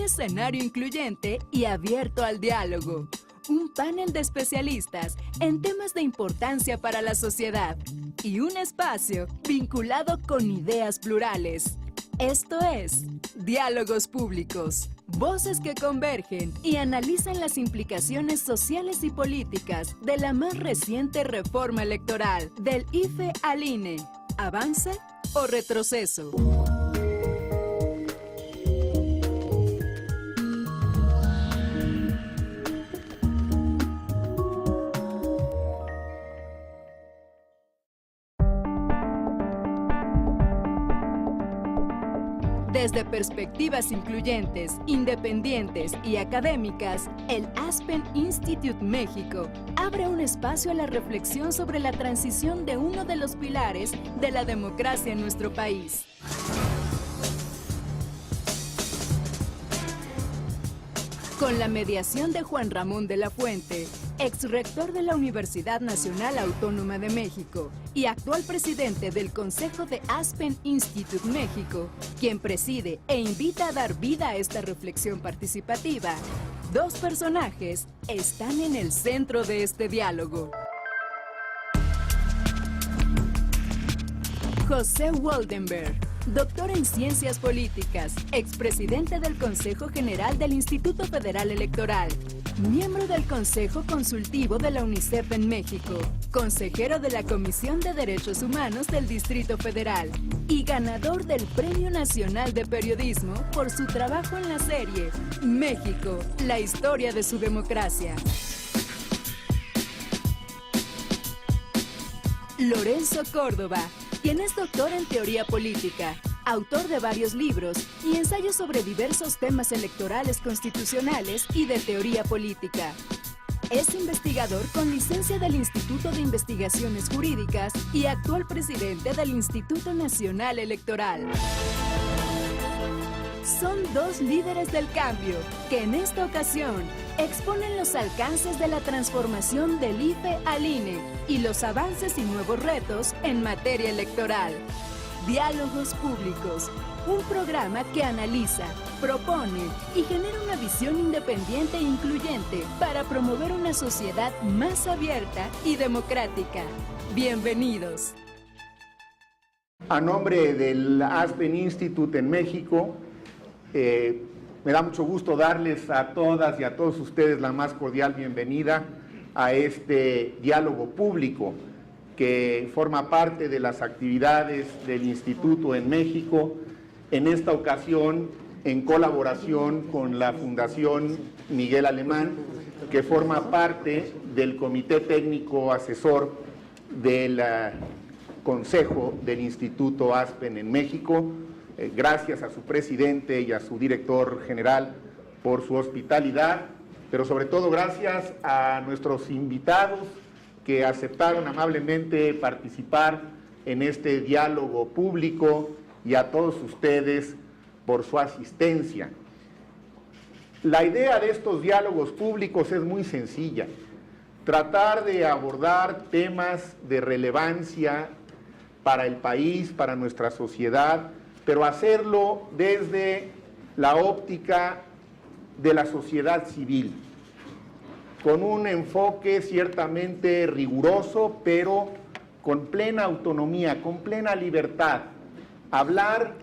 escenario incluyente y abierto al diálogo. Un panel de especialistas en temas de importancia para la sociedad y un espacio vinculado con ideas plurales. Esto es Diálogos Públicos, voces que convergen y analizan las implicaciones sociales y políticas de la más reciente reforma electoral del IFE al INE. ¿Avance o retroceso? Desde perspectivas incluyentes, independientes y académicas, el Aspen Institute México abre un espacio a la reflexión sobre la transición de uno de los pilares de la democracia en nuestro país. Con la mediación de Juan Ramón de la Fuente, exrector de la Universidad Nacional Autónoma de México y actual presidente del Consejo de Aspen Institute México, quien preside e invita a dar vida a esta reflexión participativa, dos personajes están en el centro de este diálogo. José Waldenberg, doctor en Ciencias Políticas, expresidente del Consejo General del Instituto Federal Electoral, miembro del Consejo Consultivo de la UNICEF en México, consejero de la Comisión de Derechos Humanos del Distrito Federal y ganador del Premio Nacional de Periodismo por su trabajo en la serie México, la historia de su democracia. Lorenzo Córdoba, quien es doctor en teoría política, autor de varios libros y ensayos sobre diversos temas electorales constitucionales y de teoría política. Es investigador con licencia del Instituto de Investigaciones Jurídicas y actual presidente del Instituto Nacional Electoral. Son dos líderes del cambio que en esta ocasión exponen los alcances de la transformación del IFE al INE y los avances y nuevos retos en materia electoral. Diálogos Públicos, un programa que analiza, propone y genera una visión independiente e incluyente para promover una sociedad más abierta y democrática. Bienvenidos. A nombre del Aspen Institute en México, me da mucho gusto darles a todas y a todos ustedes la más cordial bienvenida a este diálogo público que forma parte de las actividades del Instituto en México, en esta ocasión en colaboración con la Fundación Miguel Alemán, que forma parte del Comité Técnico Asesor del Consejo del Instituto Aspen en México. Gracias a su presidente y a su director general por su hospitalidad, pero sobre todo gracias a nuestros invitados que aceptaron amablemente participar en este diálogo público y a todos ustedes por su asistencia. La idea de estos diálogos públicos es muy sencilla: tratar de abordar temas de relevancia para el país, para nuestra sociedad, pero hacerlo desde la óptica de la sociedad civil, con un enfoque ciertamente riguroso, pero con plena autonomía, con plena libertad. Hablar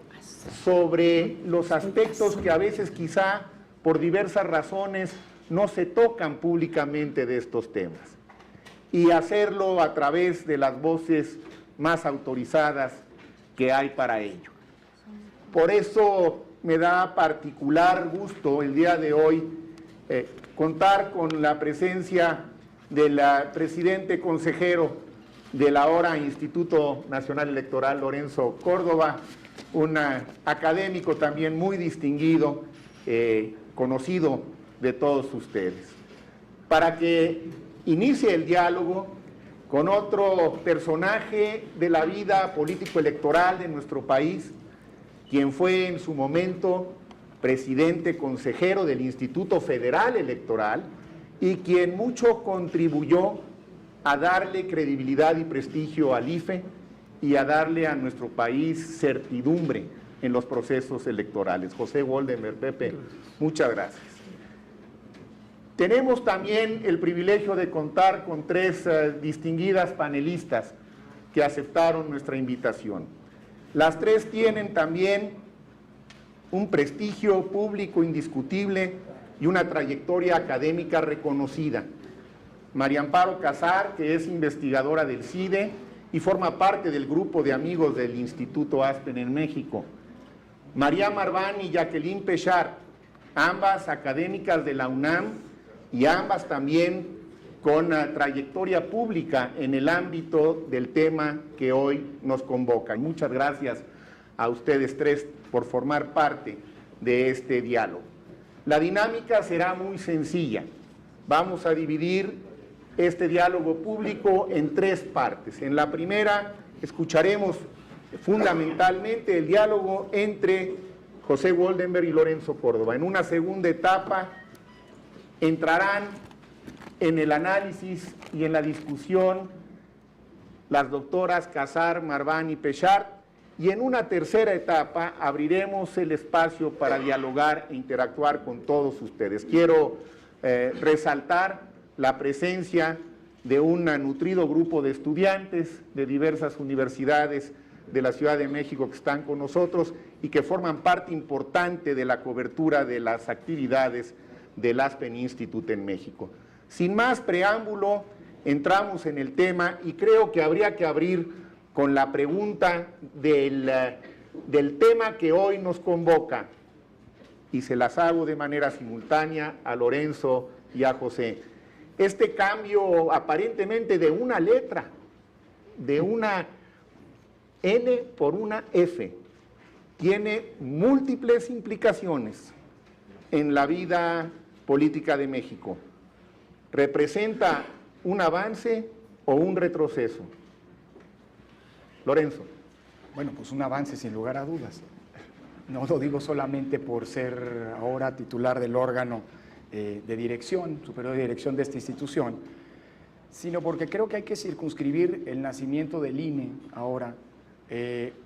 sobre los aspectos que a veces quizá por diversas razones no se tocan públicamente de estos temas, y hacerlo a través de las voces más autorizadas que hay para ello. Por eso me da particular gusto el día de hoy contar con la presencia del presidente consejero del ahora Instituto Nacional Electoral, Lorenzo Córdoba, un académico también muy distinguido, conocido de todos ustedes, para que inicie el diálogo con otro personaje de la vida político-electoral de nuestro país, quien fue en su momento presidente consejero del Instituto Federal Electoral y quien mucho contribuyó a darle credibilidad y prestigio al IFE y a darle a nuestro país certidumbre en los procesos electorales. José Woldenberg, Pepe, muchas gracias. Tenemos también el privilegio de contar con tres distinguidas panelistas que aceptaron nuestra invitación. Las tres tienen también un prestigio público indiscutible y una trayectoria académica reconocida. María Amparo Casar, que es investigadora del CIDE y forma parte del grupo de amigos del Instituto Aspen en México. María Marván y Jacqueline Pechard, ambas académicas de la UNAM y ambas también con trayectoria pública en el ámbito del tema que hoy nos convoca. Muchas gracias a ustedes tres por formar parte de este diálogo. La dinámica será muy sencilla. Vamos a dividir este diálogo público en tres partes. En la primera escucharemos fundamentalmente el diálogo entre José Woldenberg y Lorenzo Córdoba. En una segunda etapa entrarán en el análisis y en la discusión las doctoras Casar, Marván y Pechard, y en una tercera etapa abriremos el espacio para dialogar e interactuar con todos ustedes. Quiero resaltar la presencia de un nutrido grupo de estudiantes de diversas universidades de la Ciudad de México que están con nosotros y que forman parte importante de la cobertura de las actividades del Aspen Institute en México. Sin más preámbulo, entramos en el tema y creo que habría que abrir con la pregunta del tema que hoy nos convoca, y se las hago de manera simultánea a Lorenzo y a José. Este cambio aparentemente de una letra, de una N por una F, tiene múltiples implicaciones en la vida política de México. ¿Representa un avance o un retroceso? Lorenzo. Bueno, pues un avance sin lugar a dudas. No lo digo solamente por ser ahora titular del órgano de dirección, superior de dirección de esta institución, sino porque creo que hay que circunscribir el nacimiento del INE ahora,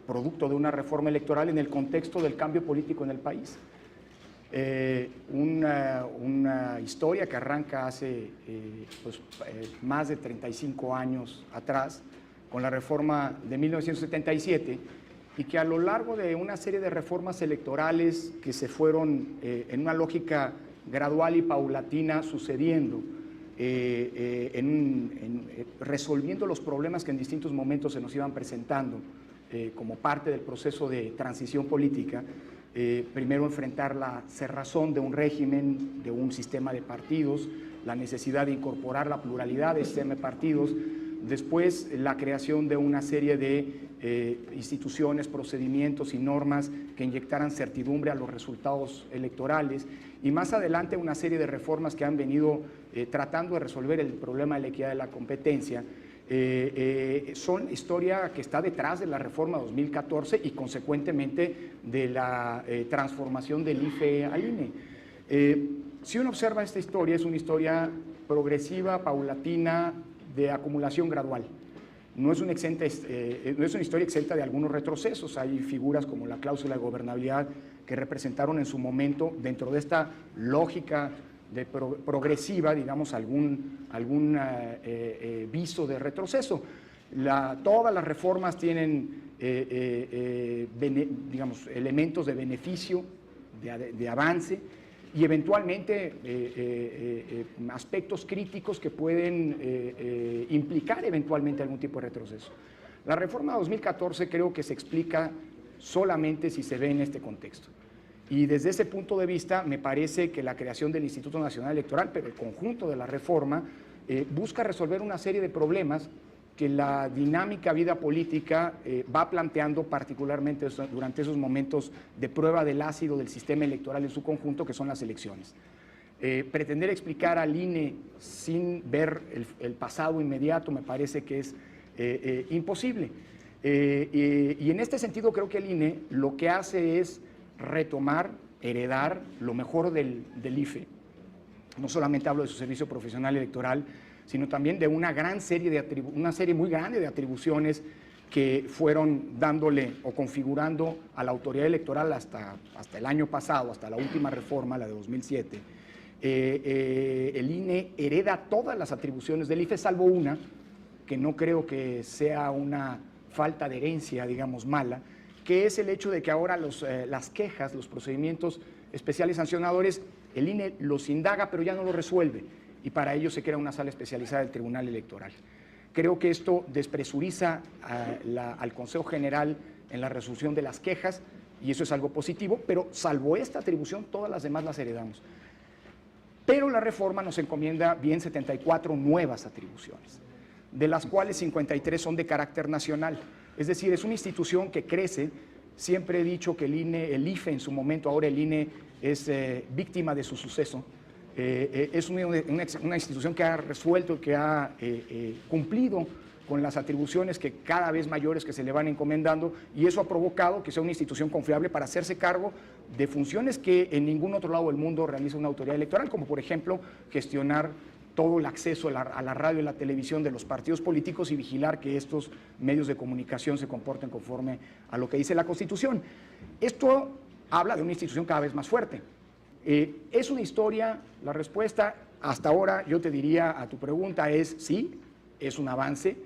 producto de una reforma electoral en el contexto del cambio político en el país. Una historia que arranca hace más de 35 años atrás, con la reforma de 1977, y que a lo largo de una serie de reformas electorales que se fueron en una lógica gradual y paulatina sucediendo, resolviendo los problemas que en distintos momentos se nos iban presentando como parte del proceso de transición política. Primero enfrentar la cerrazón de un régimen, de un sistema de partidos, la necesidad de incorporar la pluralidad de sistema de partidos, después la creación de una serie de instituciones, procedimientos y normas que inyectaran certidumbre a los resultados electorales, y más adelante una serie de reformas que han venido tratando de resolver el problema de la equidad de la competencia. Son historia que está detrás de la reforma 2014 y consecuentemente de la transformación del IFE al INE. Si uno observa esta historia, es una historia progresiva, paulatina, de acumulación gradual. No es una historia exenta de algunos retrocesos. Hay figuras como la cláusula de gobernabilidad que representaron en su momento, dentro de esta lógica progresiva, digamos, algún viso de retroceso. Todas las reformas tienen, digamos, elementos de beneficio, de avance, y eventualmente aspectos críticos que pueden implicar eventualmente algún tipo de retroceso. La reforma 2014 creo que se explica solamente si se ve en este contexto. Y desde ese punto de vista me parece que la creación del Instituto Nacional Electoral, pero el conjunto de la reforma, busca resolver una serie de problemas que la dinámica vida política va planteando particularmente durante esos momentos de prueba del ácido del sistema electoral en su conjunto, que son las elecciones. Pretender explicar al INE sin ver el pasado inmediato me parece que es imposible. Y en este sentido creo que el INE lo que hace es retomar, heredar lo mejor del IFE. No solamente hablo de su servicio profesional electoral, sino también de una serie muy grande de atribuciones que fueron dándole o configurando a la autoridad electoral hasta el año pasado, hasta la última reforma, la de 2007, el INE hereda todas las atribuciones del IFE, salvo una, que no creo que sea una falta de herencia, digamos, mala, que es el hecho de que ahora las quejas, los procedimientos especiales sancionadores, el INE los indaga, pero ya no los resuelve, y para ello se crea una sala especializada del Tribunal Electoral. Creo que esto despresuriza al Consejo General en la resolución de las quejas, y eso es algo positivo, pero salvo esta atribución, todas las demás las heredamos. Pero la reforma nos encomienda bien 74 nuevas atribuciones, de las cuales 53 son de carácter nacional. Es decir, es una institución que crece. Siempre he dicho que el IFE en su momento, ahora el INE es víctima de su suceso. Es una institución que ha resuelto, que ha cumplido con las atribuciones que cada vez mayores que se le van encomendando, y eso ha provocado que sea una institución confiable para hacerse cargo de funciones que en ningún otro lado del mundo realiza una autoridad electoral, como por ejemplo gestionar todo el acceso a la radio y la televisión de los partidos políticos y vigilar que estos medios de comunicación se comporten conforme a lo que dice la Constitución. Esto habla de una institución cada vez más fuerte. ¿Es una historia? La respuesta hasta ahora, yo te diría a tu pregunta, es sí, es un avance,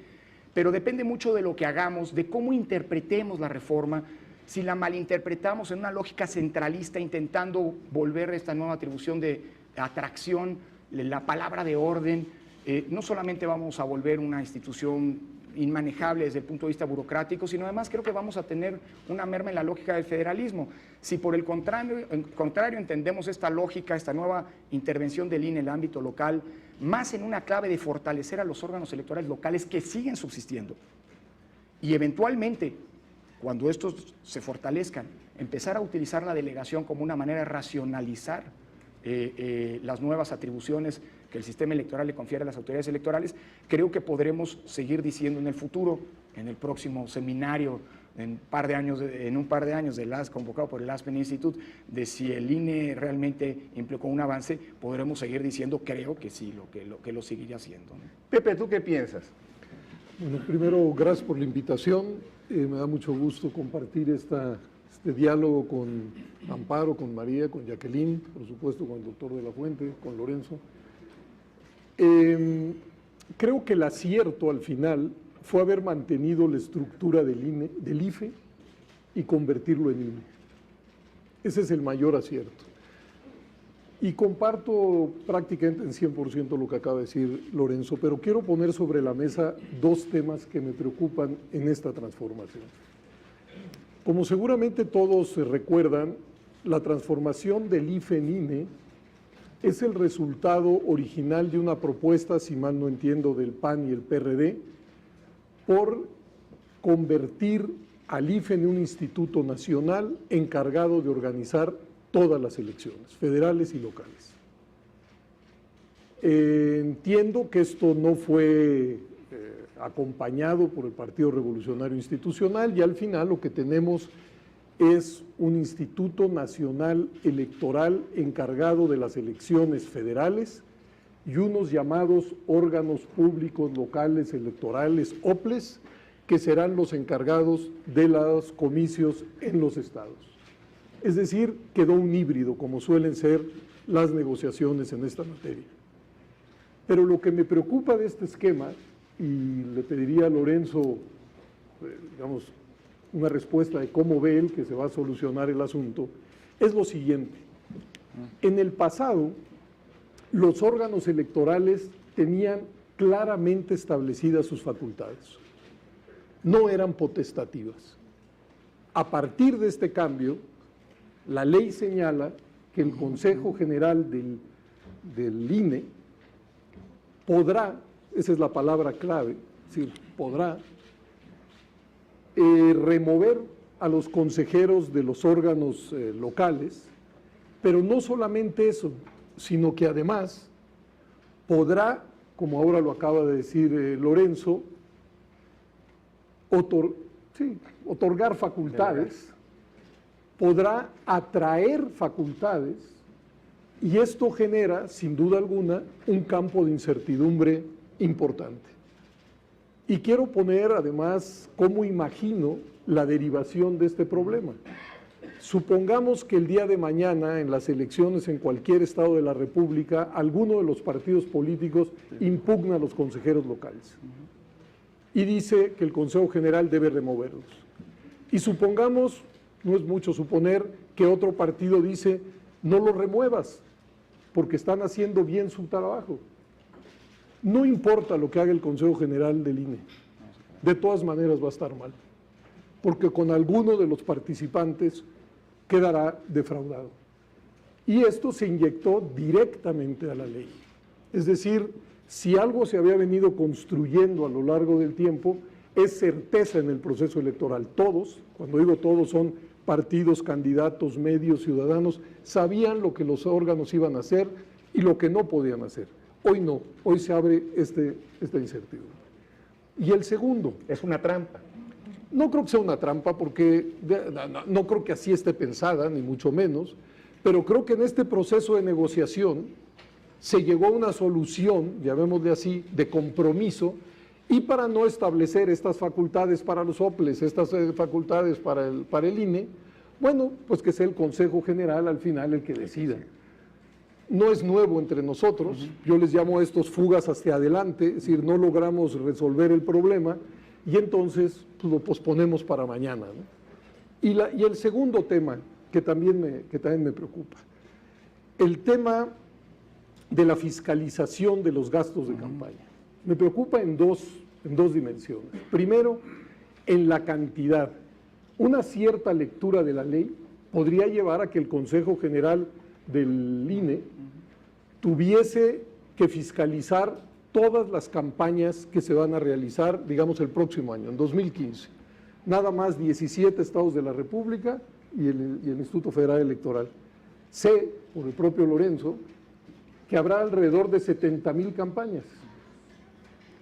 pero depende mucho de lo que hagamos, de cómo interpretemos la reforma. Si la malinterpretamos en una lógica centralista, intentando volver esta nueva atribución de atracción, la palabra de orden, no solamente vamos a volver una institución inmanejable desde el punto de vista burocrático, sino además creo que vamos a tener una merma en la lógica del federalismo. Si por el contrario entendemos esta lógica, esta nueva intervención del INE en el ámbito local, más en una clave de fortalecer a los órganos electorales locales que siguen subsistiendo, y eventualmente, cuando estos se fortalezcan, empezar a utilizar la delegación como una manera de racionalizar las nuevas atribuciones que el sistema electoral le confiere a las autoridades electorales, creo que podremos seguir diciendo en el futuro, en el próximo seminario, en un par de años del convocado por el Aspen Institute, de si el INE realmente implicó un avance, podremos seguir diciendo, creo que sí, que lo seguiría haciendo, ¿no? Pepe, ¿tú qué piensas? Bueno, primero, gracias por la invitación. Me da mucho gusto compartir este diálogo con Amparo, con María, con Jacqueline, por supuesto con el doctor de la Fuente, con Lorenzo. Creo que el acierto al final fue haber mantenido la estructura del IFE y convertirlo en INE. Ese es el mayor acierto. Y comparto prácticamente en 100% lo que acaba de decir Lorenzo, pero quiero poner sobre la mesa dos temas que me preocupan en esta transformación. Como seguramente todos se recuerdan, la transformación del IFE en INE es el resultado original de una propuesta, si mal no entiendo, del PAN y el PRD, por convertir al IFE en un instituto nacional encargado de organizar todas las elecciones, federales y locales. Entiendo que esto no fue acompañado por el Partido Revolucionario Institucional, y al final lo que tenemos es un Instituto Nacional Electoral encargado de las elecciones federales y unos llamados órganos públicos locales electorales, OPLES, que serán los encargados de los comicios en los estados. Es decir, quedó un híbrido, como suelen ser las negociaciones en esta materia. Pero lo que me preocupa de este esquema, y le pediría a Lorenzo, digamos, una respuesta de cómo ve él que se va a solucionar el asunto, es lo siguiente. En el pasado, los órganos electorales tenían claramente establecidas sus facultades. No eran potestativas. A partir de este cambio, la ley señala que el Consejo General del INE podrá, esa es la palabra clave, es decir, podrá remover a los consejeros de los órganos locales, pero no solamente eso, sino que además podrá, como ahora lo acaba de decir Lorenzo, otorgar facultades, podrá atraer facultades, y esto genera, sin duda alguna, un campo de incertidumbre importante. Y quiero poner además cómo imagino la derivación de este problema. Supongamos que el día de mañana en las elecciones en cualquier estado de la República, alguno de los partidos políticos impugna a los consejeros locales y dice que el Consejo General debe removerlos. Y supongamos, no es mucho suponer, que otro partido dice no los remuevas porque están haciendo bien su trabajo. No importa lo que haga el Consejo General del INE, de todas maneras va a estar mal, porque con alguno de los participantes quedará defraudado. Y esto se inyectó directamente a la ley. Es decir, si algo se había venido construyendo a lo largo del tiempo, es certeza en el proceso electoral. Todos, cuando digo todos, son partidos, candidatos, medios, ciudadanos, sabían lo que los órganos iban a hacer y lo que no podían hacer. Hoy no, hoy se abre esta incertidumbre. Y el segundo. Es una trampa. No creo que sea una trampa porque no creo que así esté pensada, ni mucho menos, pero creo que en este proceso de negociación se llegó a una solución, llamémosle así, de compromiso, y para no establecer estas facultades para los OPLES, estas facultades para el INE, bueno, pues que sea el Consejo General al final el que decida. No es nuevo entre nosotros, yo les llamo a estos fugas hacia adelante, es decir, no logramos resolver el problema y entonces pues, lo posponemos para mañana, ¿no? Y el segundo tema que también me preocupa, el tema de la fiscalización de los gastos de campaña. Me preocupa en dos dimensiones. Primero, en la cantidad. Una cierta lectura de la ley podría llevar a que el Consejo General del INE tuviese que fiscalizar todas las campañas que se van a realizar, digamos, el próximo año, en 2015. Nada más 17 estados de la República y el Instituto Federal Electoral. Sé, por el propio Lorenzo, que habrá alrededor de 70,000 campañas.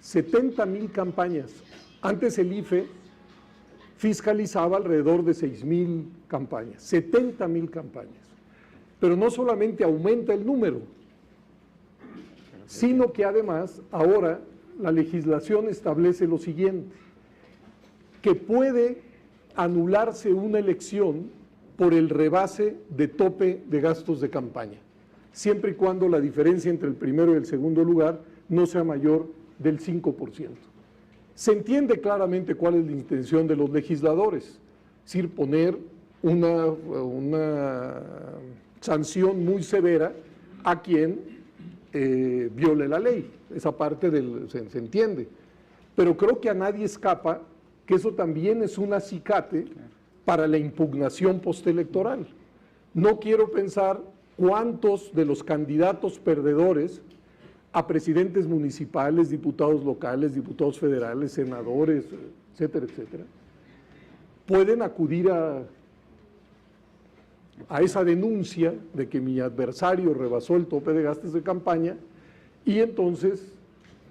70,000 campañas. Antes el IFE fiscalizaba alrededor de 6,000 campañas, 70,000 campañas. Pero no solamente aumenta el número, sino que además ahora la legislación establece lo siguiente, que puede anularse una elección por el rebase de tope de gastos de campaña, siempre y cuando la diferencia entre el primero y el segundo lugar no sea mayor del 5%. Se entiende claramente cuál es la intención de los legisladores, es decir, poner una sanción muy severa a quien viole la ley. Esa parte se entiende. Pero creo que a nadie escapa que eso también es un acicate para la impugnación postelectoral. No quiero pensar cuántos de los candidatos perdedores a presidentes municipales, diputados locales, diputados federales, senadores, etcétera, etcétera, pueden acudir a esa denuncia de que mi adversario rebasó el tope de gastos de campaña y entonces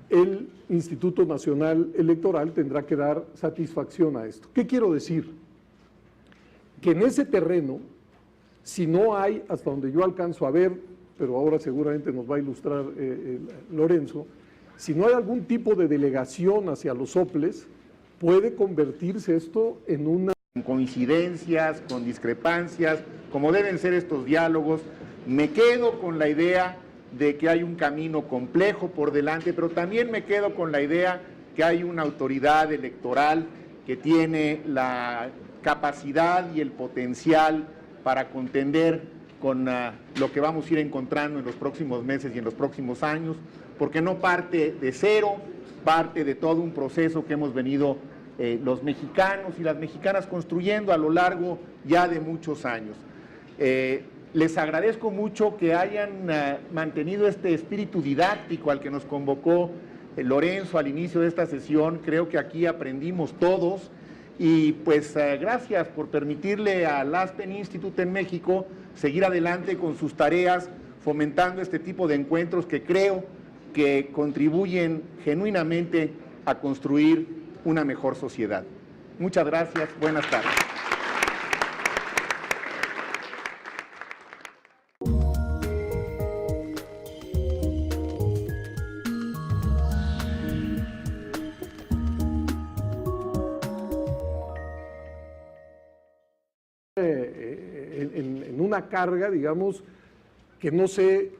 el Instituto Nacional Electoral tendrá que dar satisfacción a esto. ¿Qué quiero decir? Que en ese terreno, si no hay, hasta donde yo alcanzo a ver, pero ahora seguramente nos va a ilustrar Lorenzo, si no hay algún tipo de delegación hacia los OPLES, puede convertirse esto en una... Con coincidencias, con discrepancias, como deben ser estos diálogos. Me quedo con la idea de que hay un camino complejo por delante, pero también me quedo con la idea que hay una autoridad electoral que tiene la capacidad y el potencial para contender con lo que vamos a ir encontrando en los próximos meses y en los próximos años, porque no parte de cero, parte de todo un proceso que hemos venido los mexicanos y las mexicanas construyendo a lo largo ya de muchos años. Les agradezco mucho que hayan mantenido este espíritu didáctico al que nos convocó Lorenzo al inicio de esta sesión. Creo que aquí aprendimos todos y pues gracias por permitirle al Aspen Institute en México seguir adelante con sus tareas, fomentando este tipo de encuentros que creo que contribuyen genuinamente a construir una mejor sociedad. Muchas gracias, buenas tardes. en una carga, digamos, que no sé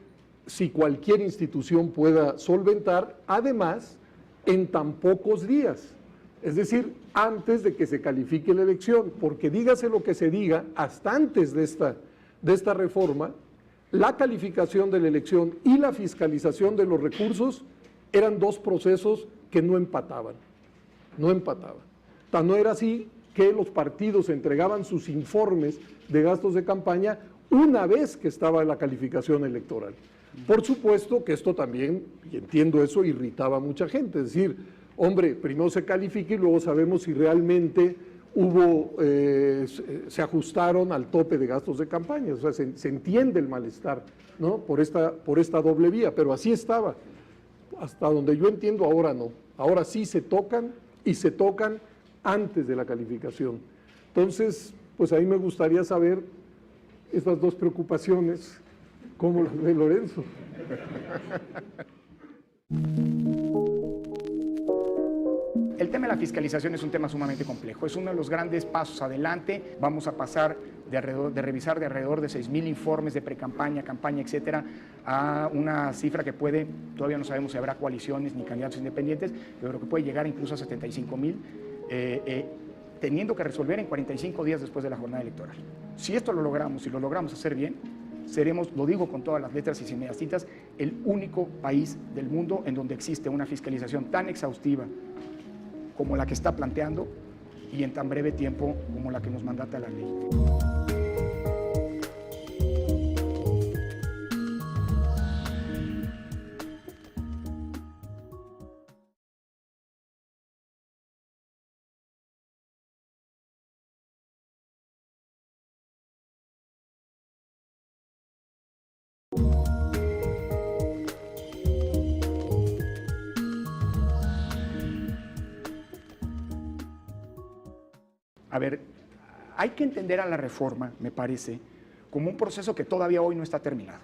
si cualquier institución pueda solventar, además, en tan pocos días. Es decir, antes de que se califique la elección, porque dígase lo que se diga, hasta antes de esta reforma, la calificación de la elección y la fiscalización de los recursos eran dos procesos que no empataban, no empataban. Tan no era así que los partidos entregaban sus informes de gastos de campaña una vez que estaba la calificación electoral. Por supuesto que esto también, y entiendo eso, irritaba a mucha gente, es decir, hombre, primero se califica y luego sabemos si realmente se ajustaron al tope de gastos de campaña, o sea, se entiende el malestar, ¿no? por esta doble vía, pero así estaba. Hasta donde yo entiendo, ahora no. Ahora sí se tocan y se tocan antes de la calificación. Entonces, pues a mí me gustaría saber estas dos preocupaciones, ¿cómo las ve Lorenzo? El tema de la fiscalización es un tema sumamente complejo, es uno de los grandes pasos adelante. Vamos a pasar de revisar de alrededor de 6,000 informes de precampaña, campaña, etcétera, a una cifra que puede, todavía no sabemos si habrá coaliciones ni candidatos independientes, pero que puede llegar incluso a 75,000, teniendo que resolver en 45 días después de la jornada electoral. Si esto lo logramos, si lo logramos hacer bien, seremos, lo digo con todas las letras y sin medias tintas, el único país del mundo en donde existe una fiscalización tan exhaustiva como la que está planteando y en tan breve tiempo como la que nos mandata la ley. A ver, hay que entender a la reforma, me parece, como un proceso que todavía hoy no está terminado.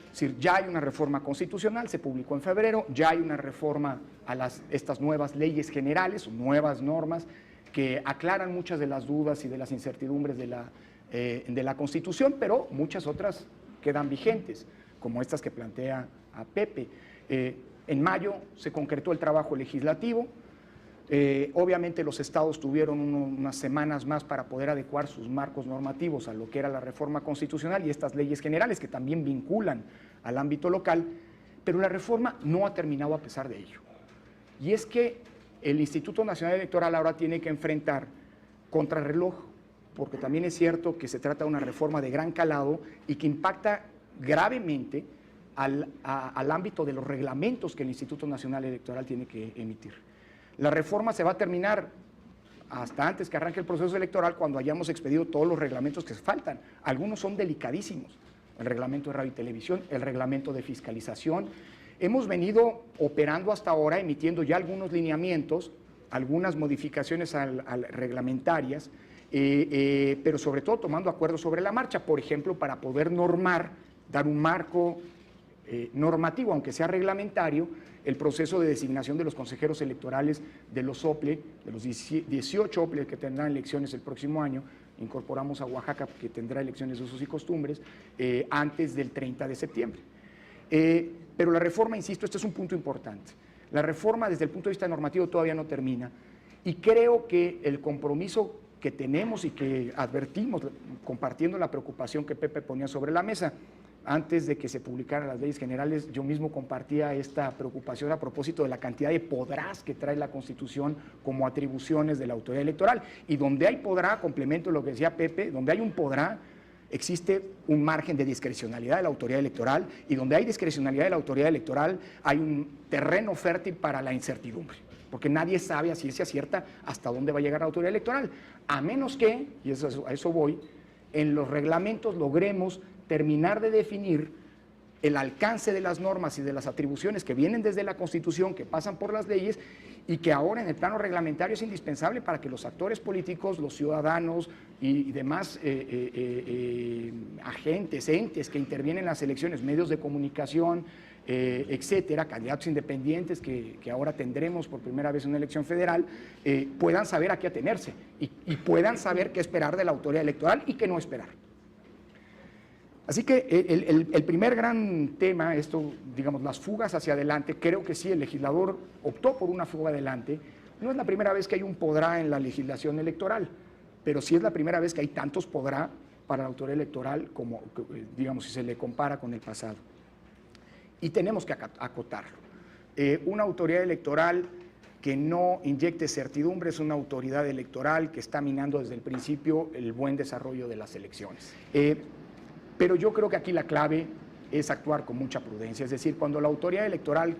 Es decir, ya hay una reforma constitucional, se publicó en febrero, ya hay una reforma a estas nuevas leyes generales, nuevas normas que aclaran muchas de las dudas y de las incertidumbres de la Constitución, pero muchas otras quedan vigentes, como estas que plantea a Pepe. En mayo se concretó el trabajo legislativo. Obviamente los estados tuvieron unas semanas más para poder adecuar sus marcos normativos a lo que era la reforma constitucional y estas leyes generales que también vinculan al ámbito local, pero la reforma no ha terminado a pesar de ello. Y es que el Instituto Nacional Electoral ahora tiene que enfrentar contrarreloj, porque también es cierto que se trata de una reforma de gran calado y que impacta gravemente al ámbito de los reglamentos que el Instituto Nacional Electoral tiene que emitir. La reforma se va a terminar hasta antes que arranque el proceso electoral, cuando hayamos expedido todos los reglamentos que faltan. Algunos son delicadísimos, el reglamento de radio y televisión, el reglamento de fiscalización. Hemos venido operando hasta ahora, emitiendo ya algunos lineamientos, algunas modificaciones reglamentarias, pero sobre todo tomando acuerdos sobre la marcha, por ejemplo, para poder normar, dar un marco normativo, aunque sea reglamentario, el proceso de designación de los consejeros electorales de los OPLE, de los 18 OPLE que tendrán elecciones el próximo año. Incorporamos a Oaxaca, que tendrá elecciones de usos y costumbres, antes del 30 de septiembre. Pero la reforma, insisto, este es un punto importante. La reforma desde el punto de vista normativo todavía no termina y creo que el compromiso que tenemos y que advertimos, compartiendo la preocupación que Pepe ponía sobre la mesa, antes de que se publicaran las leyes generales, yo mismo compartía esta preocupación a propósito de la cantidad de podrás que trae la Constitución como atribuciones de la autoridad electoral. Y donde hay podrá, complemento lo que decía Pepe, donde hay un podrá, existe un margen de discrecionalidad de la autoridad electoral, y donde hay discrecionalidad de la autoridad electoral hay un terreno fértil para la incertidumbre, porque nadie sabe a ciencia cierta hasta dónde va a llegar la autoridad electoral, a menos que, y a eso voy, en los reglamentos logremos terminar de definir el alcance de las normas y de las atribuciones que vienen desde la Constitución, que pasan por las leyes y que ahora en el plano reglamentario es indispensable para que los actores políticos, los ciudadanos y demás agentes, entes que intervienen en las elecciones, medios de comunicación, etcétera, candidatos independientes que ahora tendremos por primera vez en una elección federal, puedan saber a qué atenerse y puedan saber qué esperar de la autoridad electoral y qué no esperar. Así que el primer gran tema, esto, digamos, las fugas hacia adelante, creo que sí, el legislador optó por una fuga adelante. No es la primera vez que hay un podrá en la legislación electoral, pero sí es la primera vez que hay tantos podrá para la autoridad electoral como, digamos, si se le compara con el pasado. Y tenemos que acotarlo. Una autoridad electoral que no inyecte certidumbre es una autoridad electoral que está minando desde el principio el buen desarrollo de las elecciones. Pero yo creo que aquí la clave es actuar con mucha prudencia, es decir, cuando la autoridad electoral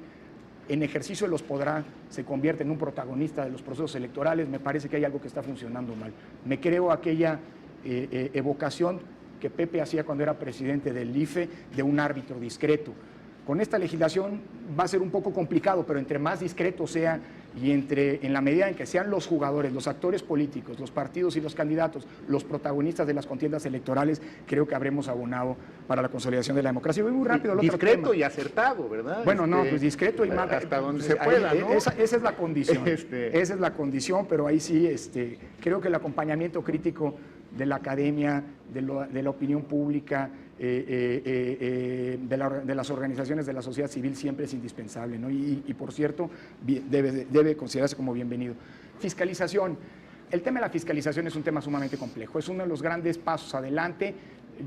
en ejercicio de los podrá se convierte en un protagonista de los procesos electorales, me parece que hay algo que está funcionando mal. Me creo aquella evocación que Pepe hacía cuando era presidente del IFE de un árbitro discreto. Con esta legislación va a ser un poco complicado, pero entre más discreto sea y en la medida en que sean los jugadores, los actores políticos, los partidos y los candidatos, los protagonistas de las contiendas electorales, creo que habremos abonado para la consolidación de la democracia. Voy muy rápido al otro discreto tema. Y acertado, ¿verdad? Bueno, no, pues discreto y más. Hasta donde se pueda, ¿no? Esa es la condición. Esa es la condición, pero ahí sí, creo que el acompañamiento crítico de la academia, de la opinión pública, de las organizaciones de la sociedad civil siempre es indispensable, ¿no? Y por cierto, debe considerarse como bienvenido. Fiscalización. El tema de la fiscalización es un tema sumamente complejo, es uno de los grandes pasos adelante.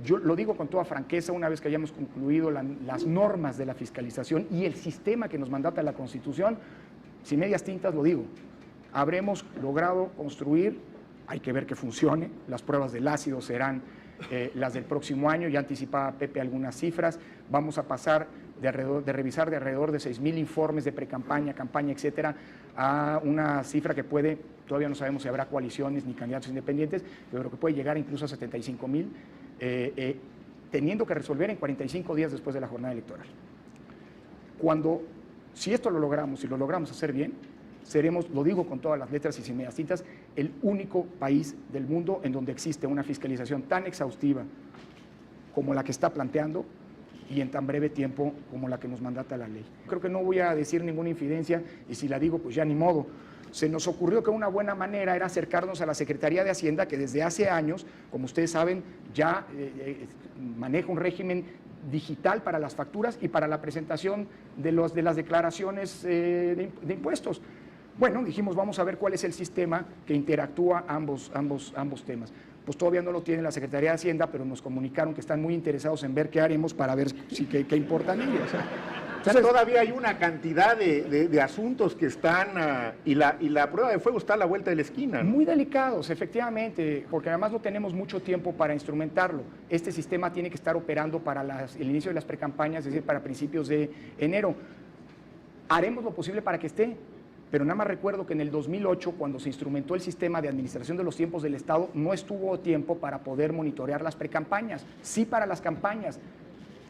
Yo lo digo con toda franqueza, una vez que hayamos concluido las normas de la fiscalización y el sistema que nos mandata la Constitución, sin medias tintas lo digo, habremos logrado construir, hay que ver que funcione, las pruebas del ácido serán las del próximo año, ya anticipaba Pepe algunas cifras, vamos a pasar de revisar de alrededor de 6,000 informes de precampaña, campaña, etcétera, a una cifra que puede, todavía no sabemos si habrá coaliciones ni candidatos independientes, pero que puede llegar incluso a 75,000, teniendo que resolver en 45 días después de la jornada electoral. Si esto lo logramos y lo logramos hacer bien, seremos, lo digo con todas las letras y sin medias tintas, el único país del mundo en donde existe una fiscalización tan exhaustiva como la que está planteando y en tan breve tiempo como la que nos mandata la ley. Creo que no voy a decir ninguna infidencia y si la digo, pues ya ni modo. Se nos ocurrió que una buena manera era acercarnos a la Secretaría de Hacienda, que desde hace años, como ustedes saben, ya maneja un régimen digital para las facturas y para la presentación de las declaraciones de impuestos. Bueno, dijimos, vamos a ver cuál es el sistema que interactúa ambos temas. Pues todavía no lo tiene la Secretaría de Hacienda, pero nos comunicaron que están muy interesados en ver qué haremos para ver qué importan ellos. Entonces, todavía hay una cantidad de asuntos que están, y la prueba de fuego está a la vuelta de la esquina, ¿no? Muy delicados, efectivamente, porque además no tenemos mucho tiempo para instrumentarlo. Este sistema tiene que estar operando para el inicio de las precampañas, es decir, para principios de enero. Haremos lo posible para que esté, pero nada más recuerdo que en el 2008, cuando se instrumentó el sistema de administración de los tiempos del Estado, no estuvo tiempo para poder monitorear las precampañas, sí para las campañas.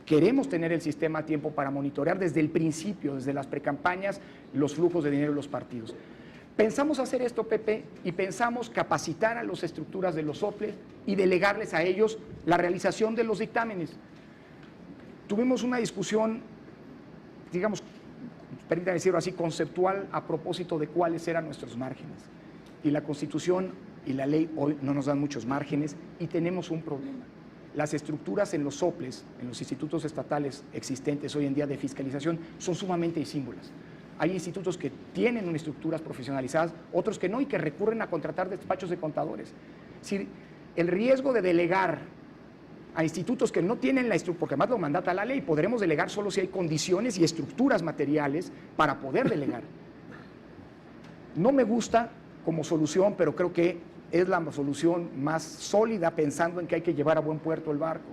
Queremos tener el sistema a tiempo para monitorear desde el principio, desde las precampañas, los flujos de dinero de los partidos. Pensamos hacer esto, Pepe, y pensamos capacitar a las estructuras de los soples y delegarles a ellos la realización de los dictámenes. Tuvimos una discusión, digamos, permítanme decirlo así, conceptual a propósito de cuáles eran nuestros márgenes. Y la Constitución y la ley hoy no nos dan muchos márgenes y tenemos un problema. Las estructuras en los soples, en los institutos estatales existentes hoy en día de fiscalización, son sumamente disímbolas. Hay institutos que tienen unas estructuras profesionalizadas, otros que no, y que recurren a contratar despachos de contadores. Es decir, el riesgo de delegar a institutos que no tienen la estructura, porque además lo mandata la ley, podremos delegar solo si hay condiciones y estructuras materiales para poder delegar. No me gusta como solución, pero creo que es la solución más sólida pensando en que hay que llevar a buen puerto el barco.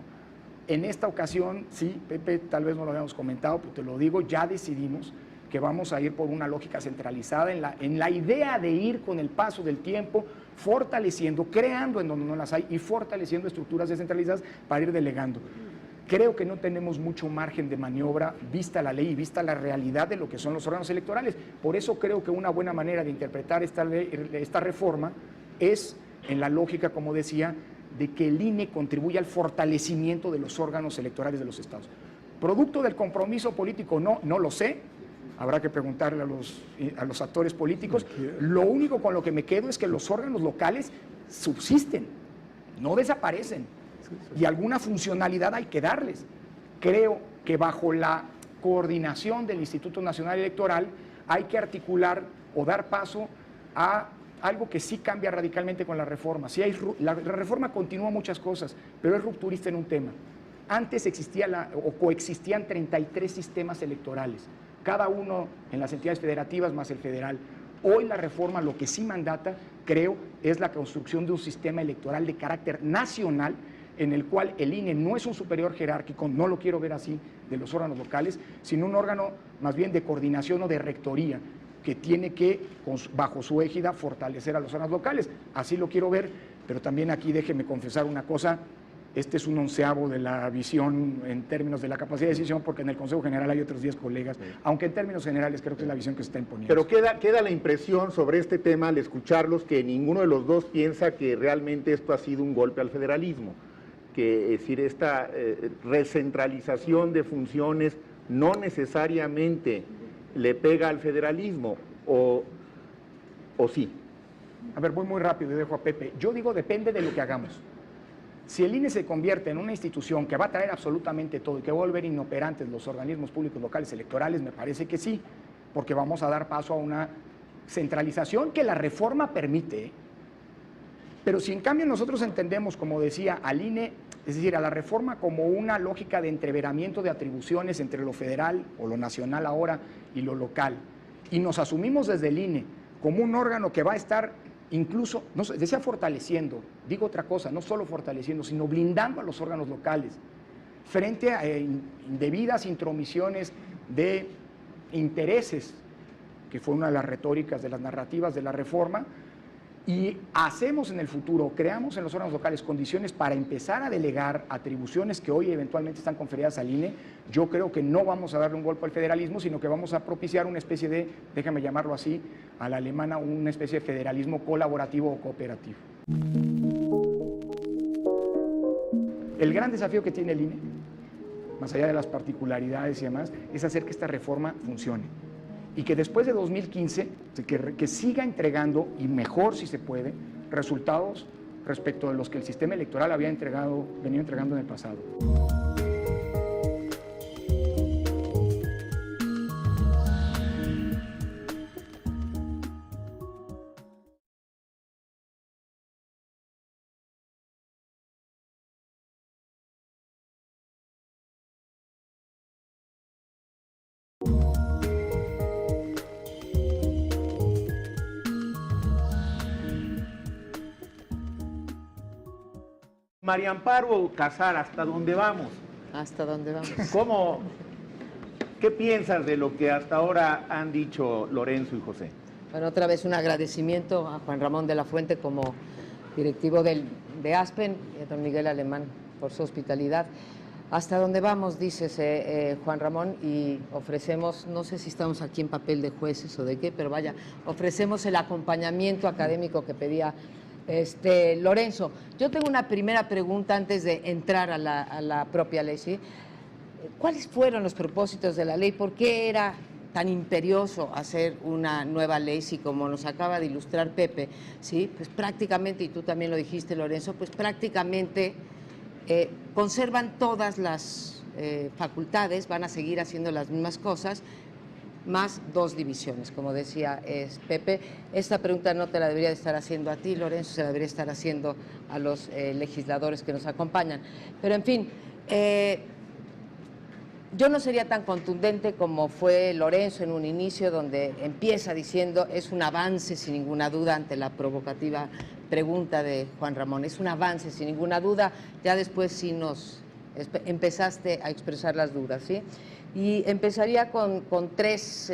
En esta ocasión, sí, Pepe, tal vez no lo habíamos comentado, pero te lo digo, ya decidimos que vamos a ir por una lógica centralizada en la idea de ir con el paso del tiempo, fortaleciendo, creando en donde no las hay y fortaleciendo estructuras descentralizadas para ir delegando. Creo que no tenemos mucho margen de maniobra vista la ley y vista la realidad de lo que son los órganos electorales. Por eso creo que una buena manera de interpretar esta reforma es en la lógica, como decía, de que el INE contribuya al fortalecimiento de los órganos electorales de los estados. Producto del compromiso político, no lo sé. Habrá que preguntarle a los actores políticos. Lo único con lo que me quedo es que los órganos locales subsisten, no desaparecen. Y alguna funcionalidad hay que darles. Creo que bajo la coordinación del Instituto Nacional Electoral hay que articular o dar paso a algo que sí cambia radicalmente con la reforma. Sí la reforma continúa muchas cosas, pero es rupturista en un tema. Antes existía o coexistían 33 sistemas electorales, cada uno en las entidades federativas más el federal. Hoy la reforma lo que sí mandata, creo, es la construcción de un sistema electoral de carácter nacional en el cual el INE no es un superior jerárquico, no lo quiero ver así, de los órganos locales, sino un órgano más bien de coordinación o de rectoría que tiene que, bajo su égida, fortalecer a los órganos locales. Así lo quiero ver, pero también aquí déjeme confesar una cosa. Este es un onceavo de la visión en términos de la capacidad de decisión, porque en el Consejo General hay otros 10 colegas, aunque en términos generales creo que es la visión que se está imponiendo. Pero queda la impresión sobre este tema al escucharlos que ninguno de los dos piensa que realmente esto ha sido un golpe al federalismo, que es decir, esta recentralización de funciones no necesariamente le pega al federalismo, o sí. A ver, voy muy rápido y dejo a Pepe. Yo digo depende de lo que hagamos. Si el INE se convierte en una institución que va a traer absolutamente todo y que va a volver inoperantes los organismos públicos locales electorales, me parece que sí, porque vamos a dar paso a una centralización que la reforma permite. Pero si en cambio nosotros entendemos, como decía, al INE, es decir, a la reforma como una lógica de entreveramiento de atribuciones entre lo federal o lo nacional ahora y lo local, y nos asumimos desde el INE como un órgano que va a estar incluso, no sé, decía fortaleciendo, digo otra cosa, no solo fortaleciendo, sino blindando a los órganos locales frente a indebidas intromisiones de intereses, que fue una de las retóricas, de las narrativas de la reforma, y hacemos en el futuro, creamos en los órganos locales condiciones para empezar a delegar atribuciones que hoy eventualmente están conferidas al INE. Yo creo que no vamos a darle un golpe al federalismo, sino que vamos a propiciar una especie de, déjame llamarlo así, a la alemana, una especie de federalismo colaborativo o cooperativo. El gran desafío que tiene el INE, más allá de las particularidades y demás, es hacer que esta reforma funcione. Y que después de 2015, que siga entregando, y mejor si se puede, resultados respecto de los que el sistema electoral había venido entregando en el pasado. María Amparo Casar, ¿hasta dónde vamos? ¿Hasta dónde vamos? ¿Qué piensas de lo que hasta ahora han dicho Lorenzo y José? Bueno, otra vez un agradecimiento a Juan Ramón de la Fuente como directivo de Aspen y a don Miguel Alemán por su hospitalidad. ¿Hasta dónde vamos? Dices, Juan Ramón, y ofrecemos, no sé si estamos aquí en papel de jueces o de qué, pero vaya, ofrecemos el acompañamiento académico que pedía Lorenzo. Yo tengo una primera pregunta antes de entrar a la propia ley, ¿sí? ¿Cuáles fueron los propósitos de la ley? ¿Por qué era tan imperioso hacer una nueva ley? Si, como nos acaba de ilustrar Pepe, ¿sí? Pues prácticamente, y tú también lo dijiste, Lorenzo, pues prácticamente conservan todas las facultades, van a seguir haciendo las mismas cosas, más 2 divisiones, como decía Pepe. Esta pregunta no te la debería de estar haciendo a ti, Lorenzo, se la debería estar haciendo a los legisladores que nos acompañan. Pero, en fin, yo no sería tan contundente como fue Lorenzo en un inicio, donde empieza diciendo es un avance sin ninguna duda ante la provocativa pregunta de Juan Ramón. Es un avance sin ninguna duda, ya después sí empezaste a expresar las dudas, ¿sí? Y empezaría con 3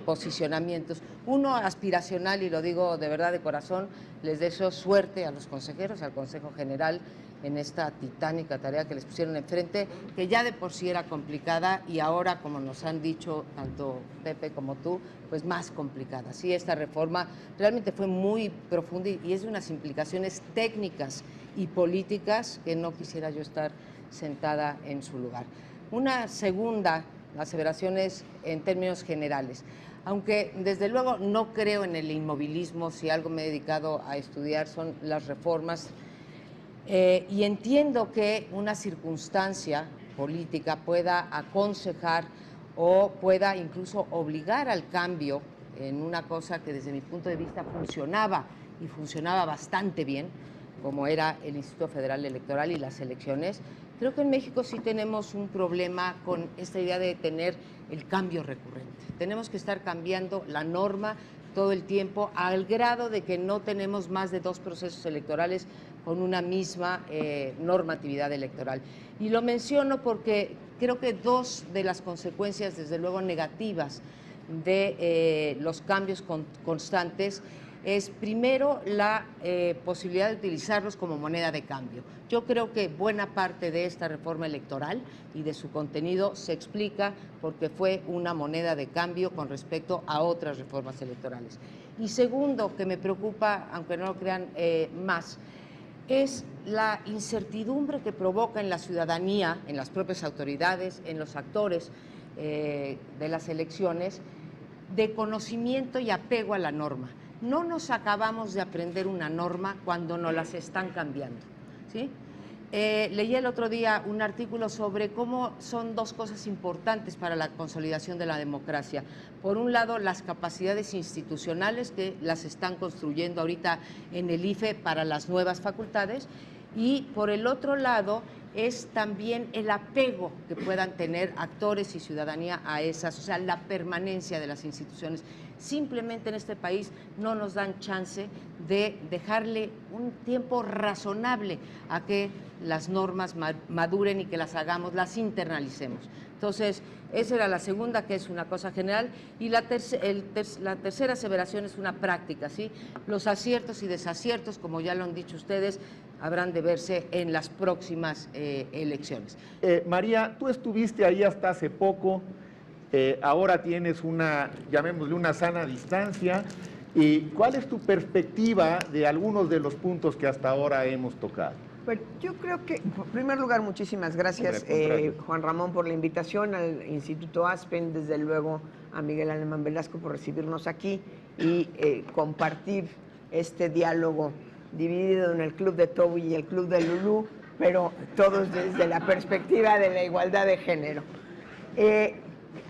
posicionamientos. Uno aspiracional, y lo digo de verdad de corazón, les deseo suerte a los consejeros, al Consejo General, en esta titánica tarea que les pusieron enfrente, que ya de por sí era complicada y ahora, como nos han dicho tanto Pepe como tú, pues más complicada. Sí, esta reforma realmente fue muy profunda y es de unas implicaciones técnicas y políticas que no quisiera yo estar sentada en su lugar. Una segunda aseveración es en términos generales. Aunque desde luego no creo en el inmovilismo, si algo me he dedicado a estudiar son las reformas, y entiendo que una circunstancia política pueda aconsejar o pueda incluso obligar al cambio en una cosa que desde mi punto de vista funcionaba y funcionaba bastante bien, como era el Instituto Federal Electoral y las elecciones. Creo que en México sí tenemos un problema con esta idea de tener el cambio recurrente. Tenemos que estar cambiando la norma todo el tiempo al grado de que no tenemos más de 2 procesos electorales con una misma normatividad electoral. Y lo menciono porque creo que 2 de las consecuencias, desde luego negativas, de los cambios constantes es primero la posibilidad de utilizarlos como moneda de cambio. Yo creo que buena parte de esta reforma electoral y de su contenido se explica porque fue una moneda de cambio con respecto a otras reformas electorales. Y segundo, que me preocupa, aunque no lo crean más, es la incertidumbre que provoca en la ciudadanía, en las propias autoridades, en los actores de las elecciones, de conocimiento y apego a la norma. No nos acabamos de aprender una norma cuando nos las están cambiando, ¿sí? Leí el otro día un artículo sobre cómo son 2 cosas importantes para la consolidación de la democracia. Por un lado, las capacidades institucionales que las están construyendo ahorita en el IFE para las nuevas facultades, y por el otro lado es también el apego que puedan tener actores y ciudadanía a esas, o sea, la permanencia de las instituciones. Simplemente en este país no nos dan chance de dejarle un tiempo razonable a que las normas maduren y que las hagamos, las internalicemos. Entonces, esa era la segunda, que es una cosa general, y la tercera aseveración es una práctica, ¿sí? Los aciertos y desaciertos, como ya lo han dicho ustedes, habrán de verse en las próximas elecciones. María, tú estuviste ahí hasta hace poco, ahora tienes una, llamémosle una sana distancia, ¿y cuál es tu perspectiva de algunos de los puntos que hasta ahora hemos tocado? Bueno, yo creo que, en primer lugar, muchísimas gracias, Juan Ramón, por la invitación, al Instituto Aspen, desde luego a Miguel Alemán Velasco por recibirnos aquí y compartir este diálogo dividido en el Club de Toby y el Club de Lulú, pero todos desde la perspectiva de la igualdad de género.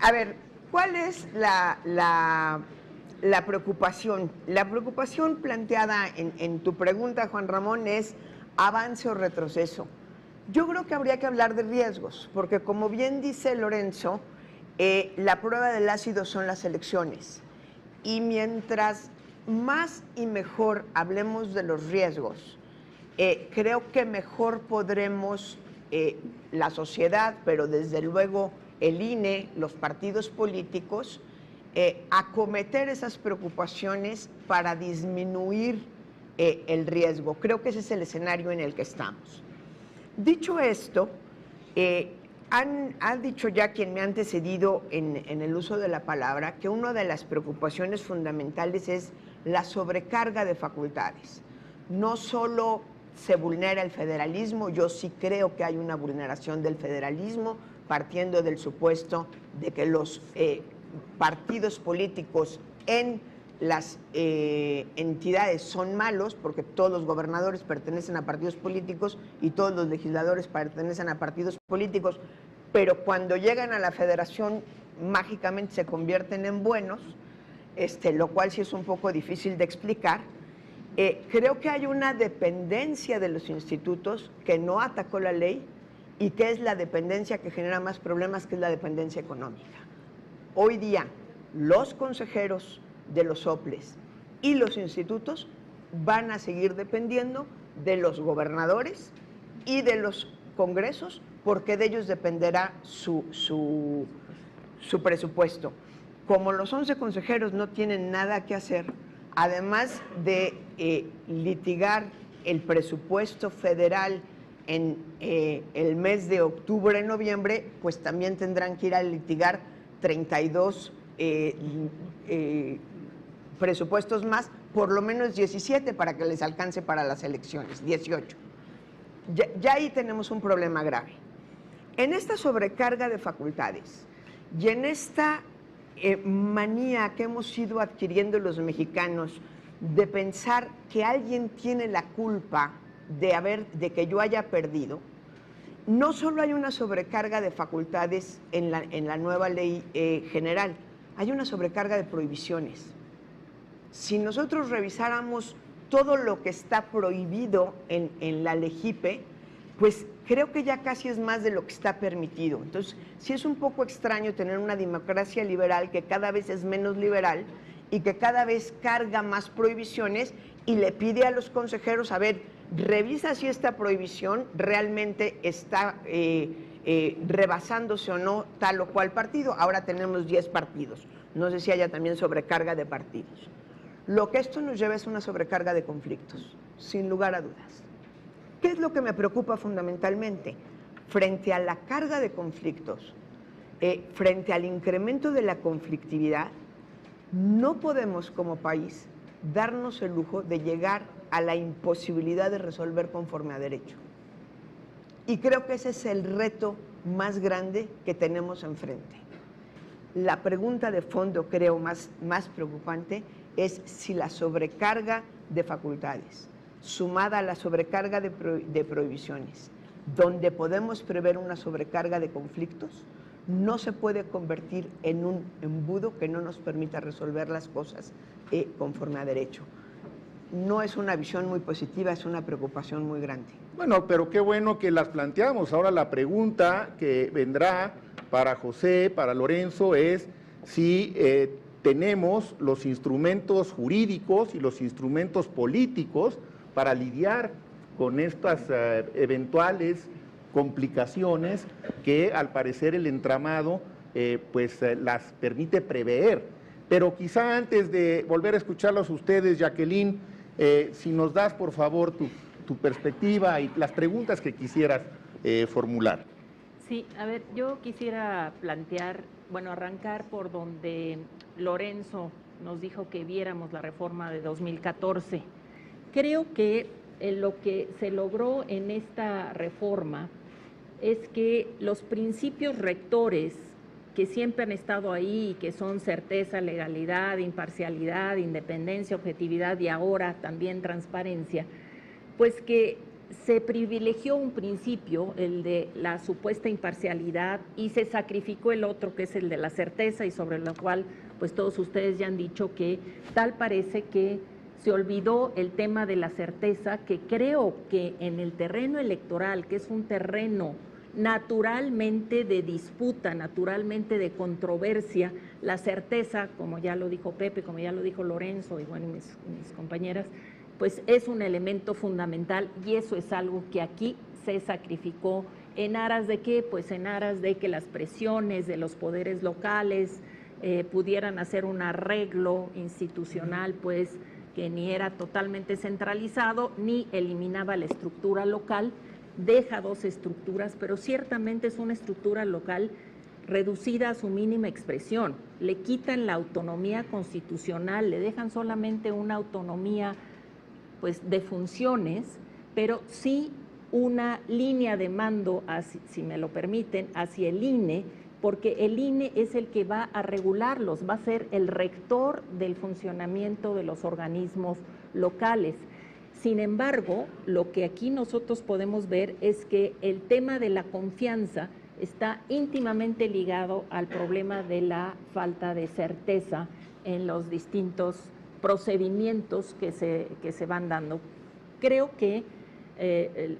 A ver, ¿cuál es la preocupación? La preocupación planteada en tu pregunta, Juan Ramón, es avance o retroceso. Yo creo que habría que hablar de riesgos, porque como bien dice Lorenzo, la prueba del ácido son las elecciones. Y mientras más y mejor hablemos de los riesgos, creo que mejor podremos, la sociedad, pero desde luego el INE, los partidos políticos, acometer esas preocupaciones para disminuir el riesgo. Creo que ese es el escenario en el que estamos. Dicho esto, ha dicho ya quien me ha antecedido en el uso de la palabra que una de las preocupaciones fundamentales es la sobrecarga de facultades. No solo se vulnera el federalismo, yo sí creo que hay una vulneración del federalismo, partiendo del supuesto de que los partidos políticos en las entidades son malos, porque todos los gobernadores pertenecen a partidos políticos y todos los legisladores pertenecen a partidos políticos, pero cuando llegan a la federación mágicamente se convierten en buenos, lo cual sí es un poco difícil de explicar. Creo que hay una dependencia de los institutos que no atacó la ley y que es la dependencia que genera más problemas, que es la dependencia económica. Hoy día, los consejeros de los OPLES y los institutos van a seguir dependiendo de los gobernadores y de los congresos, porque de ellos dependerá su presupuesto. Como los 11 consejeros no tienen nada que hacer, además de litigar el presupuesto federal en el mes de octubre, noviembre, pues también tendrán que ir a litigar 32 presupuestos más, por lo menos 17 para que les alcance para las elecciones, 18. Ya ahí tenemos un problema grave. En esta sobrecarga de facultades y en esta manía que hemos ido adquiriendo los mexicanos de pensar que alguien tiene la culpa de que yo haya perdido, no solo hay una sobrecarga de facultades en la nueva ley general, hay una sobrecarga de prohibiciones. Si nosotros revisáramos todo lo que está prohibido en la LEGIPE, pues creo que ya casi es más de lo que está permitido. Entonces, sí es un poco extraño tener una democracia liberal que cada vez es menos liberal y que cada vez carga más prohibiciones y le pide a los consejeros, a ver, revisa si esta prohibición realmente está rebasándose o no tal o cual partido. Ahora tenemos 10 partidos. No sé si haya también sobrecarga de partidos. Lo que esto nos lleva es una sobrecarga de conflictos, sin lugar a dudas. ¿Qué es lo que me preocupa fundamentalmente? Frente a la carga de conflictos, frente al incremento de la conflictividad, no podemos como país darnos el lujo de llegar a la imposibilidad de resolver conforme a derecho. Y creo que ese es el reto más grande que tenemos enfrente. La pregunta de fondo, creo, más preocupante es si la sobrecarga de facultades, sumada a la sobrecarga de prohibiciones, donde podemos prever una sobrecarga de conflictos, no se puede convertir en un embudo que no nos permita resolver las cosas conforme a derecho. No es una visión muy positiva, es una preocupación muy grande. Bueno, pero qué bueno que las planteamos. Ahora la pregunta que vendrá para José, para Lorenzo, es si tenemos los instrumentos jurídicos y los instrumentos políticos para lidiar con estas eventuales complicaciones que al parecer el entramado las permite prever. Pero quizá antes de volver a escucharlos a ustedes, Jacqueline, si nos das por favor tu perspectiva y las preguntas que quisieras formular. Sí, a ver, yo quisiera plantear, bueno, arrancar por donde Lorenzo nos dijo que viéramos la reforma de 2014. Creo que lo que se logró en esta reforma es que los principios rectores que siempre han estado ahí, que son certeza, legalidad, imparcialidad, independencia, objetividad y ahora también transparencia, pues que se privilegió un principio, el de la supuesta imparcialidad, y se sacrificó el otro, que es el de la certeza, y sobre lo cual pues todos ustedes ya han dicho que tal parece que se olvidó el tema de la certeza, que creo que en el terreno electoral, que es un terreno naturalmente de disputa, naturalmente de controversia, la certeza, como ya lo dijo Pepe, como ya lo dijo Lorenzo y bueno, mis compañeras, pues es un elemento fundamental y eso es algo que aquí se sacrificó. ¿En aras de qué? Pues en aras de que las presiones de los poderes locales pudieran hacer un arreglo institucional, pues que ni era totalmente centralizado, ni eliminaba la estructura local, deja dos estructuras, pero ciertamente es una estructura local reducida a su mínima expresión. Le quitan la autonomía constitucional, le dejan solamente una autonomía pues de funciones, pero sí una línea de mando, si me lo permiten, hacia el INE, porque el INE es el que va a regularlos, va a ser el rector del funcionamiento de los organismos locales. Sin embargo, lo que aquí nosotros podemos ver es que el tema de la confianza está íntimamente ligado al problema de la falta de certeza en los distintos procedimientos que se van dando. Creo que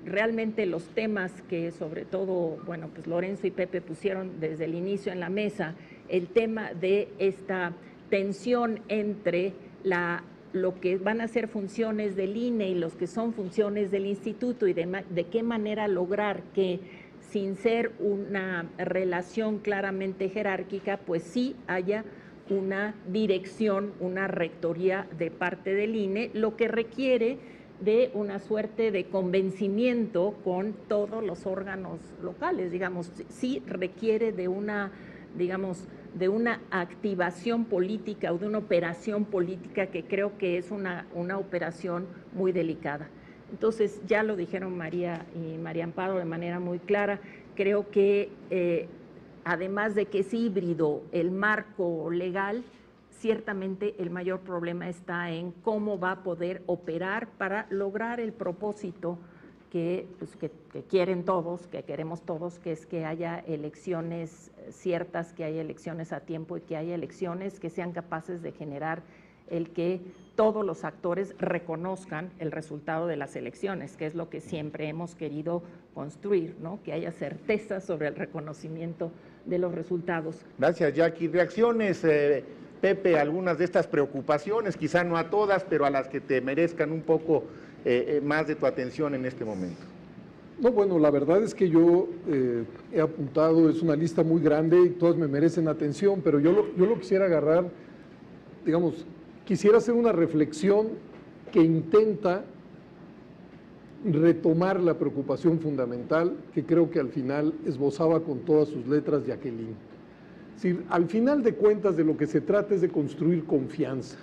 realmente los temas que sobre todo, bueno, pues Lorenzo y Pepe pusieron desde el inicio en la mesa, el tema de esta tensión entre lo que van a ser funciones del INE y los que son funciones del instituto y de qué manera lograr que sin ser una relación claramente jerárquica, pues sí haya una dirección, una rectoría de parte del INE, lo que requiere de una suerte de convencimiento con todos los órganos locales, digamos, sí requiere de una, digamos, de una activación política o de una operación política que creo que es una operación muy delicada. Entonces, ya lo dijeron María y María Amparo de manera muy clara. Creo que además de que es híbrido el marco legal, ciertamente el mayor problema está en cómo va a poder operar para lograr el propósito que quieren todos, que queremos todos, que es que haya elecciones ciertas, que haya elecciones a tiempo y que haya elecciones que sean capaces de generar el que todos los actores reconozcan el resultado de las elecciones, que es lo que siempre hemos querido construir, ¿no? Que haya certeza sobre el reconocimiento de los resultados. Gracias, Jackie. Reacciones, Pepe, a algunas de estas preocupaciones, quizá no a todas, pero a las que te merezcan un poco más de tu atención en este momento. No, bueno, la verdad es que yo he apuntado, es una lista muy grande y todas me merecen atención, pero yo lo quisiera agarrar, digamos, quisiera hacer una reflexión que intenta retomar la preocupación fundamental que creo que al final esbozaba con todas sus letras Jacqueline. Es decir, al final de cuentas de lo que se trata es de construir confianza.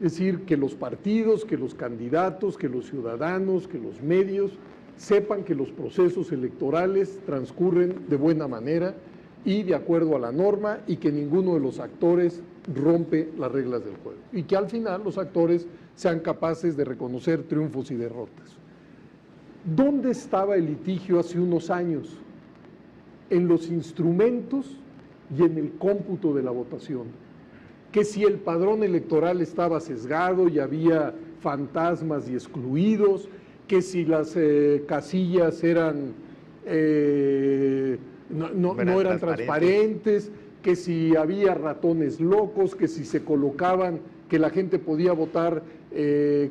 Es decir, que los partidos, que los candidatos, que los ciudadanos, que los medios sepan que los procesos electorales transcurren de buena manera y de acuerdo a la norma y que ninguno de los actores rompe las reglas del juego. Y que al final los actores sean capaces de reconocer triunfos y derrotas. ¿Dónde estaba el litigio hace unos años? En los instrumentos y en el cómputo de la votación. Que si el padrón electoral estaba sesgado y había fantasmas y excluidos, que si las casillas eran, no eran transparentes, que si había ratones locos, que si se colocaban, que la gente podía votar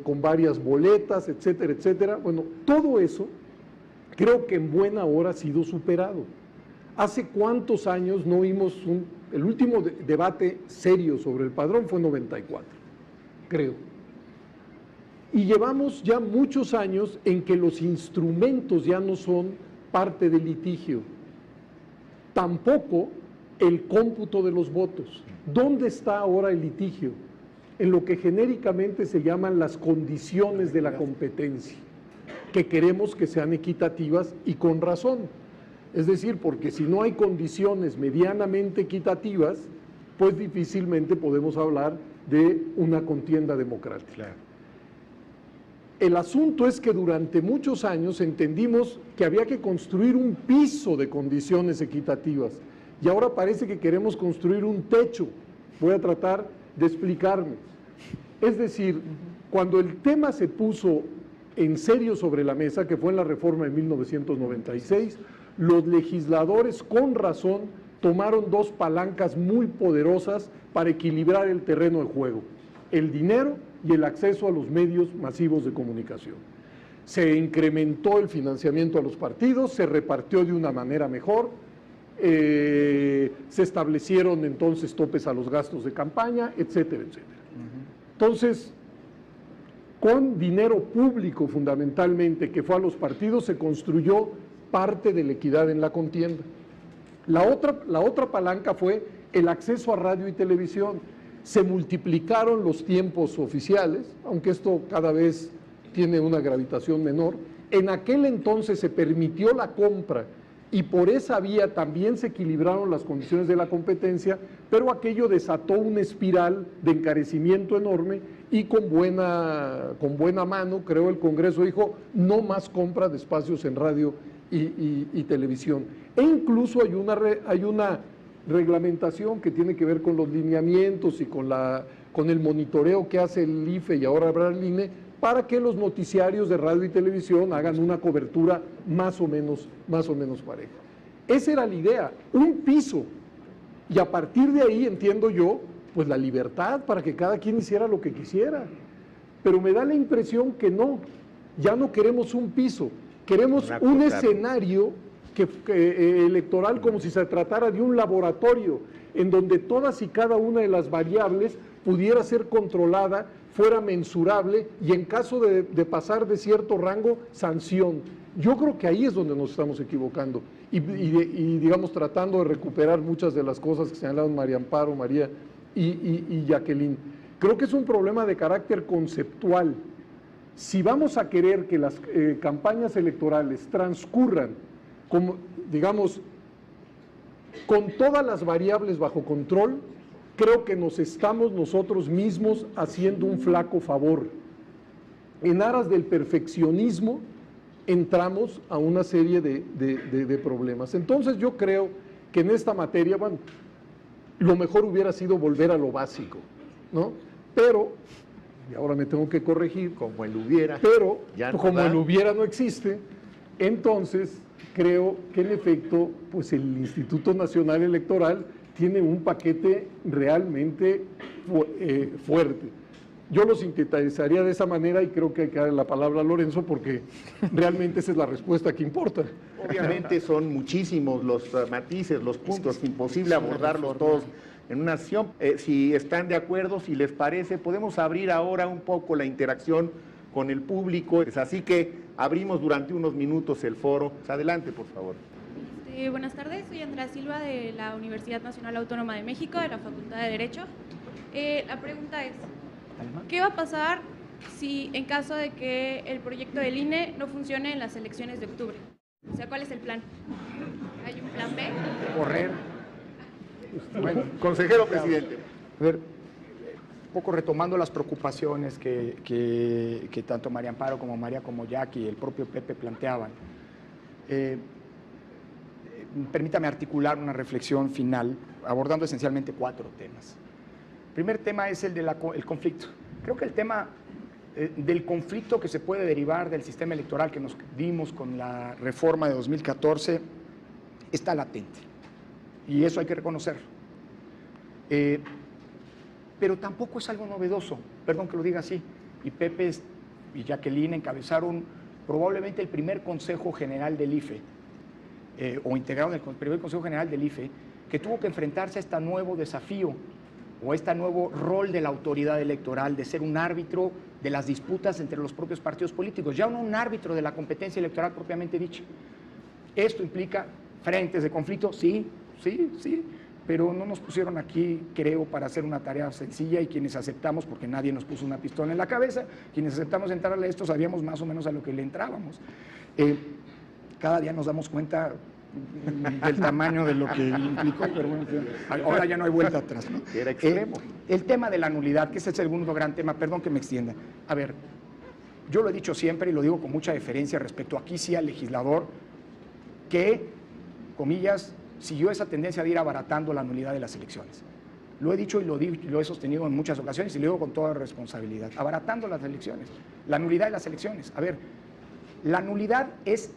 con varias boletas, etcétera, etcétera. Bueno, todo eso creo que en buena hora ha sido superado. ¿Hace cuántos años no vimos el último debate serio sobre el padrón? Fue en 94, creo. Y llevamos ya muchos años en que los instrumentos ya no son parte del litigio. Tampoco el cómputo de los votos. ¿Dónde está ahora el litigio? En lo que genéricamente se llaman las condiciones de la competencia, que queremos que sean equitativas y con razón. Es decir, porque si no hay condiciones medianamente equitativas, pues difícilmente podemos hablar de una contienda democrática. Claro. El asunto es que durante muchos años entendimos que había que construir un piso de condiciones equitativas y ahora parece que queremos construir un techo. Voy a tratar de explicarme. Es decir, cuando el tema se puso en serio sobre la mesa, que fue en la reforma de 1996, los legisladores con razón tomaron dos palancas muy poderosas para equilibrar el terreno de juego: el dinero y el acceso a los medios masivos de comunicación. Se incrementó el financiamiento a los partidos, se repartió de una manera mejor, se establecieron entonces topes a los gastos de campaña, etcétera, etcétera. Entonces, con dinero público fundamentalmente que fue a los partidos, se construyó parte de la equidad en la contienda. La otra palanca fue el acceso a radio y televisión. Se multiplicaron los tiempos oficiales, aunque esto cada vez tiene una gravitación menor. En aquel entonces se permitió la compra y por esa vía también se equilibraron las condiciones de la competencia, pero aquello desató una espiral de encarecimiento enorme y con buena mano, creo, el Congreso dijo: no más compra de espacios en radio y televisión. E incluso hay una reglamentación que tiene que ver con los lineamientos y con el monitoreo que hace el IFE y ahora habrá el INE, para que los noticiarios de radio y televisión hagan una cobertura más o menos pareja. Esa era la idea, un piso, y a partir de ahí, entiendo yo, pues la libertad para que cada quien hiciera lo que quisiera. Pero me da la impresión que no, ya no queremos un piso, queremos un escenario electoral como si se tratara de un laboratorio, en donde todas y cada una de las variables pudiera ser controlada, fuera mensurable y en caso de pasar de cierto rango, sanción. Yo creo que ahí es donde nos estamos equivocando y digamos, tratando de recuperar muchas de las cosas que señalaron María Amparo, María y Jacqueline. Creo que es un problema de carácter conceptual. Si vamos a querer que las campañas electorales transcurran, como, digamos, con todas las variables bajo control, creo que nos estamos nosotros mismos haciendo un flaco favor. En aras del perfeccionismo, entramos a una serie de problemas. Entonces yo creo que en esta materia, bueno, lo mejor hubiera sido volver a lo básico, ¿no? Pero, y ahora me tengo que corregir, Como el hubiera. pero Ya no como da. el hubiera no existe, entonces creo que en efecto, pues el Instituto Nacional Electoral tiene un paquete realmente fuerte. Yo lo sintetizaría de esa manera y creo que hay que darle la palabra a Lorenzo porque realmente esa es la respuesta que importa. Obviamente son muchísimos los matices, los puntos, imposible abordarlos todos en una sesión. Si están de acuerdo, si les parece, podemos abrir ahora un poco la interacción con el público. Así que abrimos durante unos minutos el foro. Adelante, por favor. Buenas tardes, soy Andrea Silva de la Universidad Nacional Autónoma de México, de la Facultad de Derecho. La pregunta es, ¿qué va a pasar si en caso de que el proyecto del INE no funcione en las elecciones de octubre? O sea, ¿cuál es el plan? ¿Hay un plan B? Correr. Bueno, consejero presidente. A ver, un poco retomando las preocupaciones que tanto María Amparo como María, como Jackie y el propio Pepe planteaban. Permítame articular una reflexión final, abordando esencialmente 4 temas. El primer tema es el del conflicto. Creo que el tema del conflicto que se puede derivar del sistema electoral que nos dimos con la reforma de 2014 está latente, y eso hay que reconocerlo. Pero tampoco es algo novedoso, perdón que lo diga así, y Pepe y Jacqueline encabezaron probablemente el primer Consejo General del IFE, o integraron el primer Consejo General del IFE, que tuvo que enfrentarse a este nuevo desafío o a este nuevo rol de la autoridad electoral, de ser un árbitro de las disputas entre los propios partidos políticos, ya no un árbitro de la competencia electoral propiamente dicha. Esto implica frentes de conflicto, sí, pero no nos pusieron aquí, creo, para hacer una tarea sencilla, y quienes aceptamos, porque nadie nos puso una pistola en la cabeza, quienes aceptamos entrarle a esto sabíamos más o menos a lo que le entrábamos. Cada día nos damos cuenta del tamaño de lo que implicó, pero bueno, ahora ya no hay vuelta atrás, ¿no? Era extremo. El tema de la nulidad, que ese es el segundo gran tema, perdón que me extienda. A ver, yo lo he dicho siempre y lo digo con mucha deferencia respecto aquí sí al legislador que, comillas, siguió esa tendencia de ir abaratando la nulidad de las elecciones. Lo he dicho y lo he sostenido en muchas ocasiones y lo digo con toda responsabilidad. Abaratando las elecciones, la nulidad de las elecciones. A ver, la nulidad es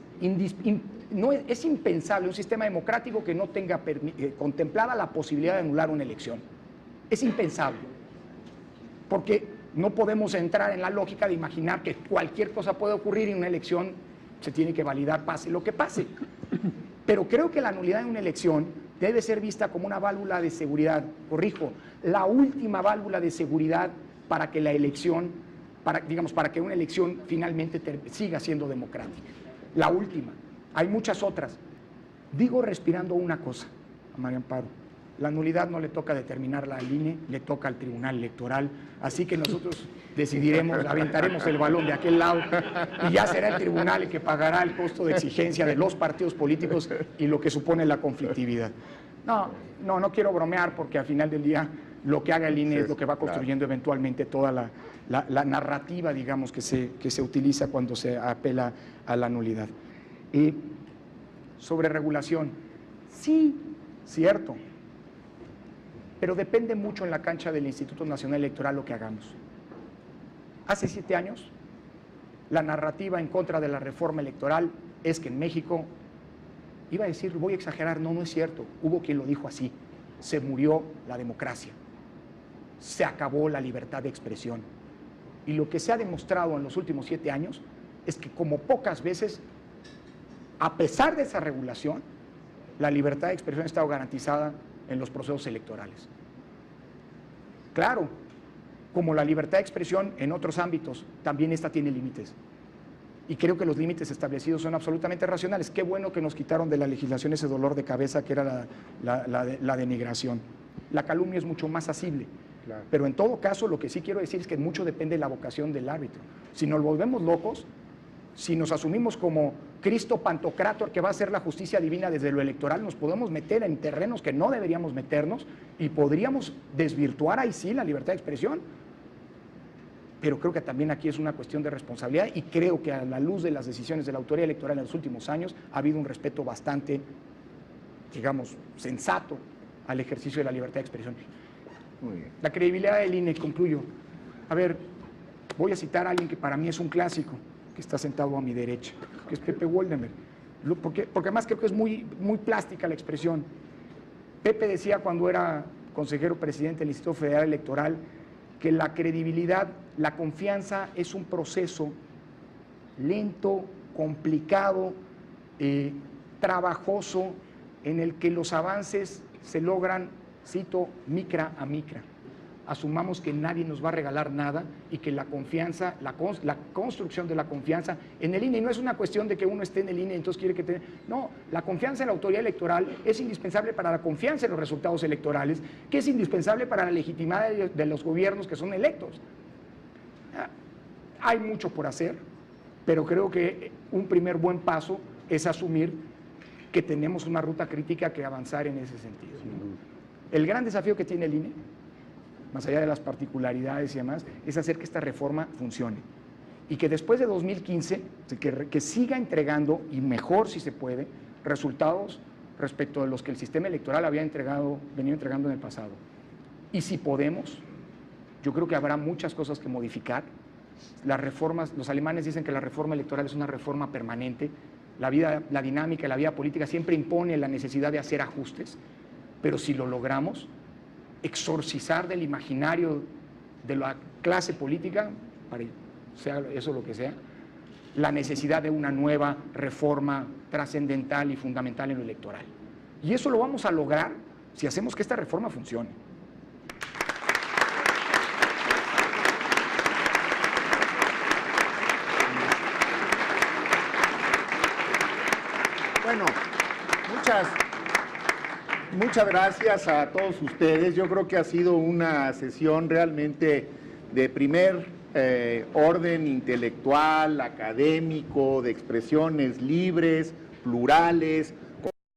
impensable un sistema democrático que no tenga contemplada la posibilidad de anular una elección. Es impensable, porque no podemos entrar en la lógica de imaginar que cualquier cosa puede ocurrir y una elección se tiene que validar pase lo que pase. Pero creo que la nulidad de una elección debe ser vista como una válvula de seguridad, corrijo, la última válvula de seguridad para que la elección, para que una elección finalmente siga siendo democrática. La última. Hay muchas otras. Digo respirando una cosa a María Amparo. La nulidad no le toca determinarla al INE, le toca al Tribunal Electoral. Así que nosotros decidiremos, aventaremos el balón de aquel lado y ya será el tribunal el que pagará el costo de exigencia de los partidos políticos y lo que supone la conflictividad. No quiero bromear, porque al final del día lo que haga el INE es lo que va construyendo eventualmente toda la narrativa, digamos, que se utiliza cuando se apela a la nulidad. Y sobre regulación, sí, cierto, pero depende mucho en la cancha del Instituto Nacional Electoral lo que hagamos. Hace 7 años, la narrativa en contra de la reforma electoral es que en México, iba a decir, voy a exagerar, no es cierto, hubo quien lo dijo así, se murió la democracia, se acabó la libertad de expresión. Y lo que se ha demostrado en los últimos 7 años es que, como pocas veces, a pesar de esa regulación, la libertad de expresión ha estado garantizada en los procesos electorales. Claro, como la libertad de expresión en otros ámbitos, también esta tiene límites. Y creo que los límites establecidos son absolutamente racionales. Qué bueno que nos quitaron de la legislación ese dolor de cabeza que era la denigración. La calumnia es mucho más asible. Claro. Pero en todo caso, lo que sí quiero decir es que mucho depende de la vocación del árbitro. Si nos volvemos locos, si nos asumimos como Cristo Pantocrátor que va a hacer la justicia divina desde lo electoral, nos podemos meter en terrenos que no deberíamos meternos y podríamos desvirtuar ahí sí la libertad de expresión. Pero creo que también aquí es una cuestión de responsabilidad y creo que a la luz de las decisiones de la autoridad electoral en los últimos años ha habido un respeto bastante, digamos, sensato al ejercicio de la libertad de expresión. Muy bien. La credibilidad del INE, concluyo. A ver, voy a citar a alguien que para mí es un clásico, que está sentado a mi derecha, que es Pepe Woldenberg, porque además creo que es muy plástica la expresión. Pepe decía cuando era consejero presidente del Instituto Federal Electoral que la credibilidad, la confianza es un proceso lento, complicado, trabajoso, en el que los avances se logran, cito, micra a micra. Asumamos que nadie nos va a regalar nada y que la confianza, la construcción de la confianza en el INE, no es una cuestión de que uno esté en el INE y entonces quiere que tenga, no, la confianza en la autoridad electoral es indispensable para la confianza en los resultados electorales, que es indispensable para la legitimidad de los gobiernos que son electos. Hay mucho por hacer, pero creo que un primer buen paso es asumir que tenemos una ruta crítica que avanzar en ese sentido. El gran desafío que tiene el INE, más allá de las particularidades y demás, es hacer que esta reforma funcione. Y que después de 2015, que siga entregando, y mejor si se puede, resultados respecto de los que el sistema electoral había venido entregando en el pasado. Y si podemos, yo creo que habrá muchas cosas que modificar. Las reformas, los alemanes dicen que la reforma electoral es una reforma permanente. La dinámica, la vida política siempre impone la necesidad de hacer ajustes, pero si lo logramos, exorcizar del imaginario de la clase política, sea eso lo que sea, la necesidad de una nueva reforma trascendental y fundamental en lo electoral. Y eso lo vamos a lograr si hacemos que esta reforma funcione. Bueno, muchas gracias a todos ustedes. Yo creo que ha sido una sesión realmente de primer orden intelectual, académico, de expresiones libres, plurales,